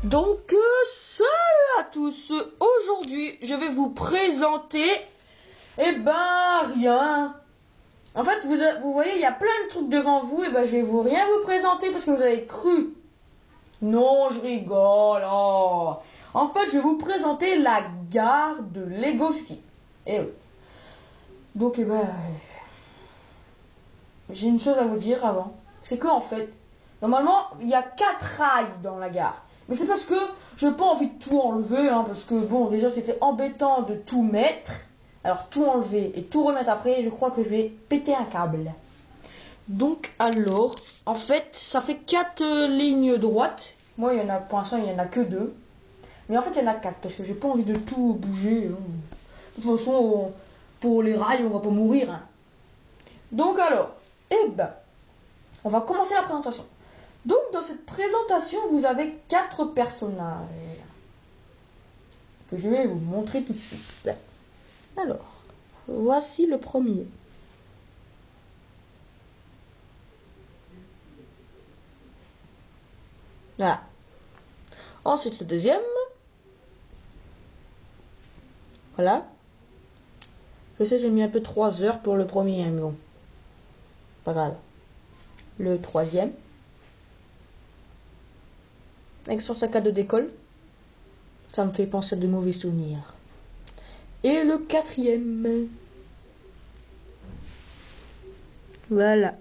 Donc, salut à tous. Aujourd'hui, je vais vous présenter, rien. En fait, vous voyez, il y a plein de trucs devant vous, je vais rien vous présenter parce que vous avez cru. Non, je rigole. Oh. En fait, je vais vous présenter la gare de Lego City. Et oui. Donc, j'ai une chose à vous dire avant. C'est que, en fait, normalement, il y a 4 rails dans la gare. Mais c'est parce que je n'ai pas envie de tout enlever, parce que, bon, déjà, c'était embêtant de tout mettre. Alors, tout enlever et tout remettre après, je crois que je vais péter un câble. Donc, alors, en fait, ça fait 4 lignes droites. Moi, pour l'instant, il n'y en a que 2. Mais en fait, il y en a 4 parce que j'ai pas envie de tout bouger. De toute façon, pour les rails, on va pas mourir. Donc, alors, on va commencer la présentation. Donc, dans cette présentation, vous avez 4 personnages que je vais vous montrer tout de suite. Alors, voici le premier. Voilà. Ensuite, le deuxième. Voilà. Je sais, j'ai mis un peu 3 heures pour le premier, mais bon. Pas grave. Le troisième. Avec son sac à dos d'école. Ça me fait penser à de mauvais souvenirs. Et le quatrième. Voilà.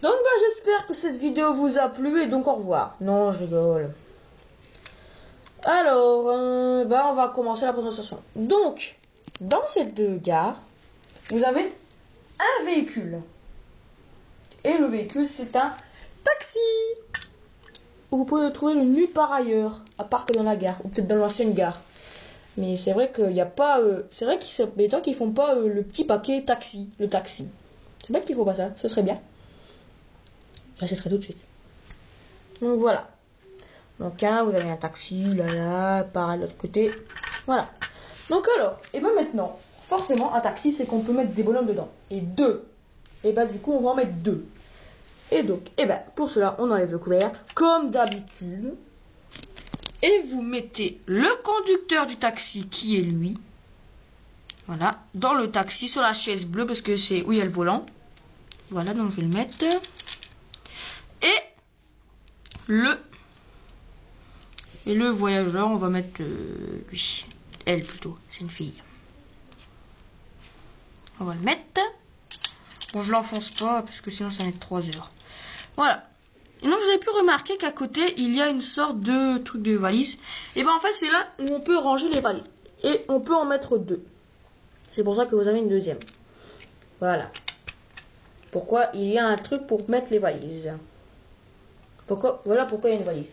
Donc j'espère que cette vidéo vous a plu et donc au revoir. Non, je rigole. Alors, on va commencer la présentation. Donc, dans cette gare, vous avez un véhicule. Et le véhicule, c'est un taxi. Vous pouvez le trouver nulle part ailleurs, à part que dans la gare, ou peut-être dans l'ancienne gare. Mais c'est vrai qu'il n'y a pas... c'est vrai qu'ils ne font pas le petit paquet taxi, le taxi. C'est vrai qu'il ne faut pas ça, ce serait bien. J'achèterai tout de suite. Donc voilà. Donc vous avez un taxi, là, par l'autre côté. Voilà. Donc alors, maintenant, forcément, un taxi, c'est qu'on peut mettre des bonhommes dedans. Et 2. Du coup, on va en mettre 2. Et donc, pour cela, on enlève le couvercle, comme d'habitude. Et vous mettez le conducteur du taxi, qui est lui. Voilà. Dans le taxi, sur la chaise bleue, parce que c'est où il y a le volant. Voilà, donc je vais le mettre. Et le voyageur, on va mettre lui. Elle plutôt, c'est une fille. On va le mettre. Bon, je l'enfonce pas parce que sinon ça va être 3 heures. Voilà. Et donc vous avez pu remarquer qu'à côté il y a une sorte de truc de valise. Et en fait c'est là où on peut ranger les valises. Et on peut en mettre 2. C'est pour ça que vous avez une deuxième. Voilà. Pourquoi il y a un truc pour mettre les valises. Voilà pourquoi il y a une valise.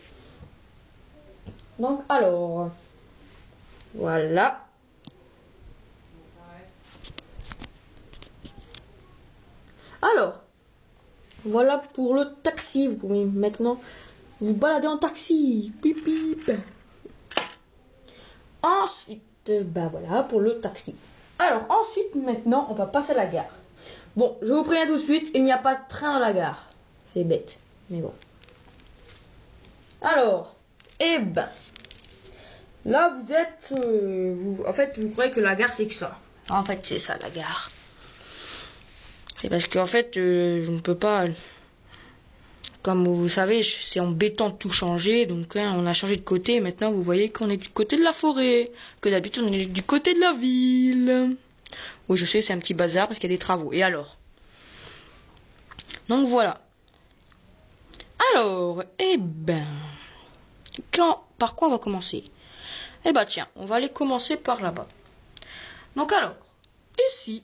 Donc alors, voilà. Alors, voilà pour le taxi. Vous pouvez maintenant vous balader en taxi. Pip pip. Ensuite, voilà pour le taxi. Alors ensuite, maintenant, on va passer à la gare. Bon, je vous préviens tout de suite, il n'y a pas de train dans la gare. C'est bête, mais bon. Alors, là vous êtes, en fait vous croyez que la gare c'est que ça. En fait c'est ça la gare. C'est parce qu'en fait je ne peux pas, comme vous savez c'est en béton tout changé. Donc on a changé de côté. Maintenant vous voyez qu'on est du côté de la forêt. Que d'habitude on est du côté de la ville. Oui je sais c'est un petit bazar parce qu'il y a des travaux. Et alors? Donc voilà. Alors, par quoi on va commencer? Tiens, on va aller commencer par là-bas. Donc alors, ici,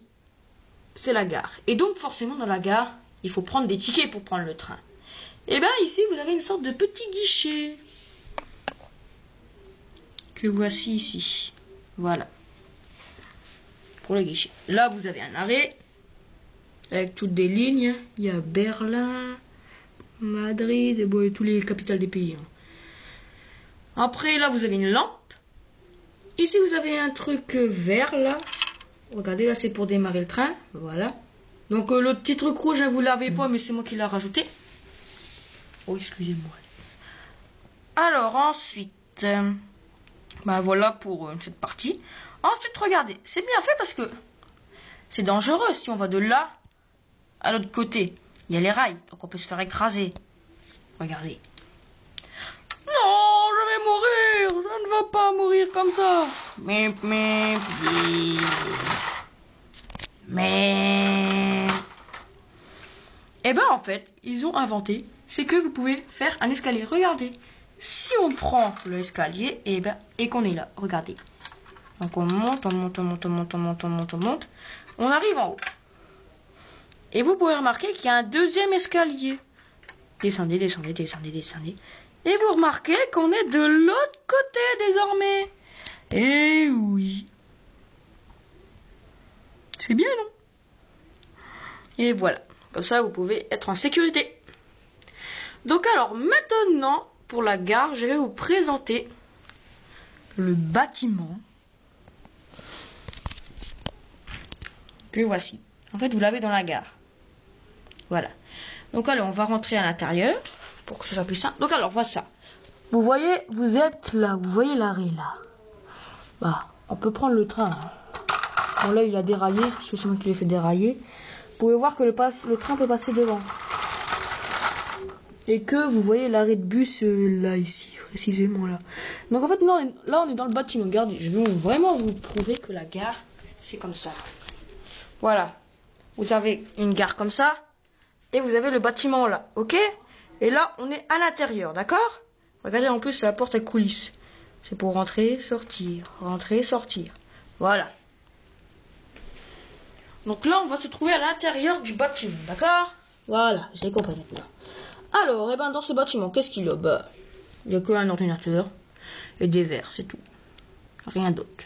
c'est la gare. Et donc forcément dans la gare, il faut prendre des tickets pour prendre le train. Ici, vous avez une sorte de petit guichet. Que voici ici. Voilà. Pour le guichet. Là, vous avez un arrêt. Avec toutes des lignes. Il y a Berlin, Madrid, et tous les capitales des pays. Après, là, vous avez une lampe. Ici, vous avez un truc vert, là. Regardez, là, c'est pour démarrer le train. Voilà. Donc le petit truc rouge, vous l'avez pas, mais c'est moi qui l'ai rajouté. Oh, excusez-moi. Alors ensuite, ben voilà pour cette partie. Ensuite, regardez, c'est bien fait parce que c'est dangereux si on va de là à l'autre côté. Il y a les rails, donc on peut se faire écraser. Regardez. Non, je vais mourir. Je ne veux pas mourir comme ça. Mais... Eh ben en fait, ils ont inventé, c'est que vous pouvez faire un escalier. Regardez. Si on prend l'escalier, et qu'on est là, regardez. Donc on monte, on monte, on monte, on monte, on monte, on monte, on monte. On arrive en haut. Et vous pouvez remarquer qu'il y a un deuxième escalier. Descendez, descendez, descendez, descendez. Et vous remarquez qu'on est de l'autre côté désormais. Eh oui. C'est bien, non? Et voilà. Comme ça, vous pouvez être en sécurité. Donc alors, maintenant, pour la gare, je vais vous présenter le bâtiment que voici. En fait, vous l'avez dans la gare. Voilà. Donc alors, on va rentrer à l'intérieur pour que ce soit plus simple. Donc alors, voilà ça. Vous voyez, vous êtes là. Vous voyez l'arrêt là. Bah, on peut prendre le train. Bon, là, il a déraillé, parce que c'est moi qui l'ai fait dérailler. Vous pouvez voir que le train peut passer devant. Et que vous voyez l'arrêt de bus là, ici, précisément là. Donc en fait, là, on est dans le bâtiment. Regardez, je vais vraiment vous prouver que la gare, c'est comme ça. Voilà. Vous avez une gare comme ça. Et vous avez le bâtiment là, ok? Et là, on est à l'intérieur, d'accord? Regardez, en plus, la porte à coulisses. C'est pour rentrer, sortir, rentrer, sortir. Voilà. Donc là, on va se trouver à l'intérieur du bâtiment, d'accord? Voilà, j'ai compris maintenant. Alors, dans ce bâtiment, qu'est-ce qu'il y a? Bah, il n'y a qu'un ordinateur et des verres, c'est tout. Rien d'autre.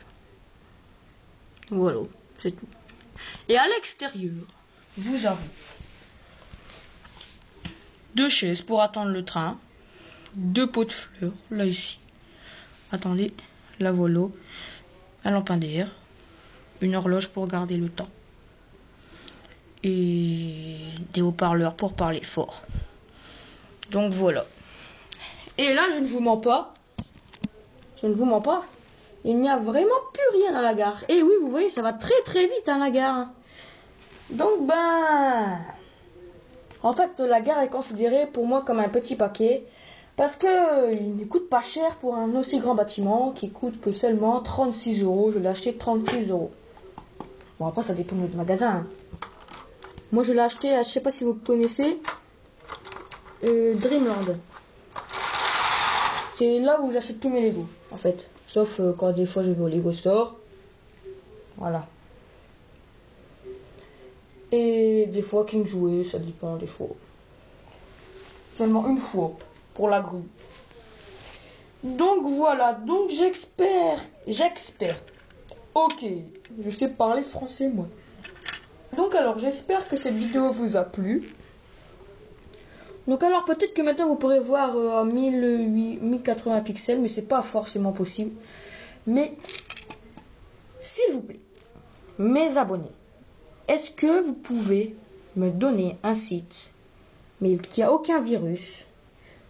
Voilà, c'est tout. Et à l'extérieur, vous avez 2 chaises pour attendre le train, 2 pots de fleurs, là ici. Attendez, la voilà, un lampadaire, une horloge pour garder le temps. Et des haut-parleurs pour parler fort. Donc voilà. Et là, je ne vous mens pas. Je ne vous mens pas. Il n'y a vraiment plus rien dans la gare. Et oui, vous voyez, ça va très très vite la gare. Donc en fait, la gare est considérée pour moi comme un petit paquet. Parce que il ne coûte pas cher pour un aussi grand bâtiment qui coûte que seulement 36 €. Je l'ai acheté 36 €. Bon, après, ça dépend du magasin. Moi, je l'ai acheté, je sais pas si vous connaissez, Dreamland. C'est là où j'achète tous mes Lego, en fait. Sauf quand des fois je vais au Lego Store. Voilà. Et des fois King Jouet, ça dépend des fois. Seulement une fois, pour la grue. Donc voilà, donc j'espère. Ok, je sais parler français moi. Donc alors, j'espère que cette vidéo vous a plu. Donc alors, peut-être que maintenant vous pourrez voir en 1080 pixels, mais c'est pas forcément possible. Mais, s'il vous plaît, mes abonnés, est-ce que vous pouvez me donner un site, mais qui a aucun virus,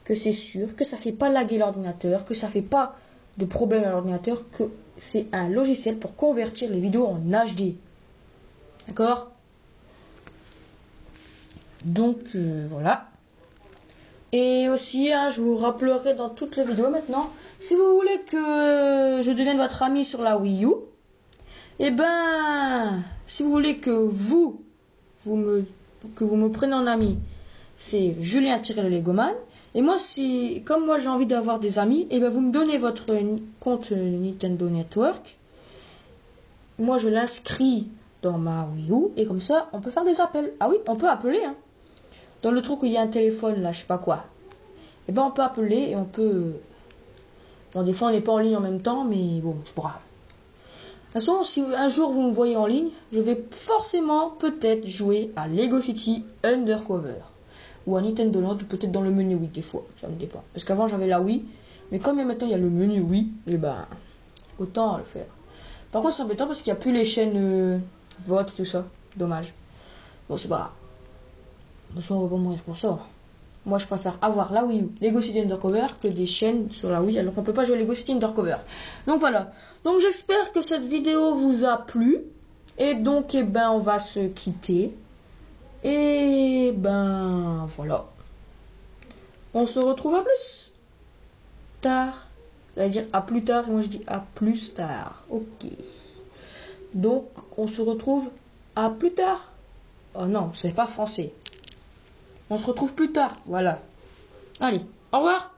que c'est sûr, que ça fait pas laguer l'ordinateur, que ça fait pas de problème à l'ordinateur, que c'est un logiciel pour convertir les vidéos en HD. D'accord? Donc voilà. Et aussi, je vous rappellerai dans toutes les vidéos maintenant, si vous voulez que je devienne votre ami sur la Wii U, si vous voulez que vous me preniez en ami, c'est Julien-le-Legoman. Et moi, comme moi j'ai envie d'avoir des amis, vous me donnez votre compte Nintendo Network. Moi, je l'inscris dans ma Wii U, et comme ça, on peut faire des appels. Ah oui, on peut appeler, hein. Dans le truc où il y a un téléphone, là, je sais pas quoi. On peut appeler et on peut... Bon, des fois, on n'est pas en ligne en même temps, mais bon, c'est pas grave. De toute façon, si un jour vous me voyez en ligne, je vais forcément peut-être jouer à Lego City Undercover. Ou à Nintendo Land, ou peut-être dans le menu Wii, des fois. Ça me dépend. Parce qu'avant, j'avais la Wii. Mais comme maintenant, il y a le menu Wii, autant le faire. Par contre, c'est embêtant parce qu'il n'y a plus les chaînes vote, tout ça. Dommage. Bon, c'est pas grave. De toute façon, on va pas mourir pour ça. Moi, je préfère avoir la Wii U, Lego City Undercover, que des chaînes sur la Wii, alors qu'on peut pas jouer Lego City Undercover. Donc voilà. Donc j'espère que cette vidéo vous a plu. Et donc, eh ben, on va se quitter. Et ben, voilà. On se retrouve à plus tard. J'allais dire à plus tard, et moi je dis à plus tard. Ok. Donc, on se retrouve à plus tard. Oh non, c'est pas français. On se retrouve plus tard, voilà. Allez, au revoir.